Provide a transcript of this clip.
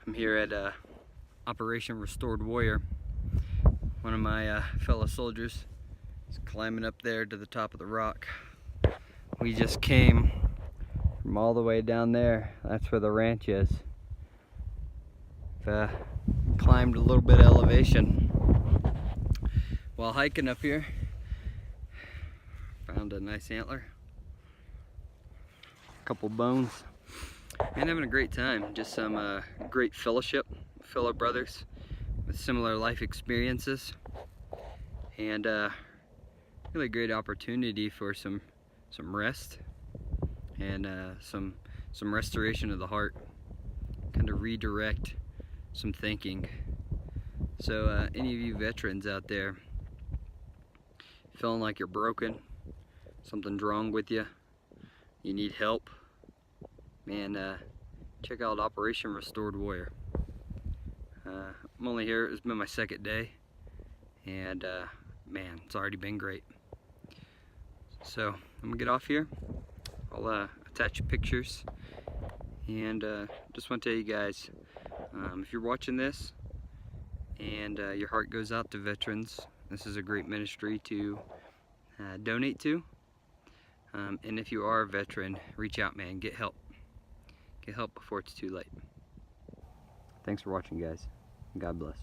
I'm here at Operation Restored Warrior. One of my fellow soldiers is climbing up there to the top of the rock. We just came from all the way down there. That's where the ranch is. Climbed a little bit of elevation. While hiking up here, found a nice antler, a couple bones, and having a great time. Just some great fellowship, fellow brothers with similar life experiences, and really great opportunity for some rest and some restoration of the heart, kind of redirect some thinking. So any of you veterans out there feeling like you're broken, something's wrong with you, you need help, man, check out Operation Restored Warrior. I'm only here, it's been my second day, and man, it's already been great. So I'm gonna get off here. I'll attach pictures, and just want to tell you guys, if you're watching this and your heart goes out to veterans, this is a great ministry to donate to. And if you are a veteran, reach out, man. Get help. Get help before it's too late. Thanks for watching, guys. God bless.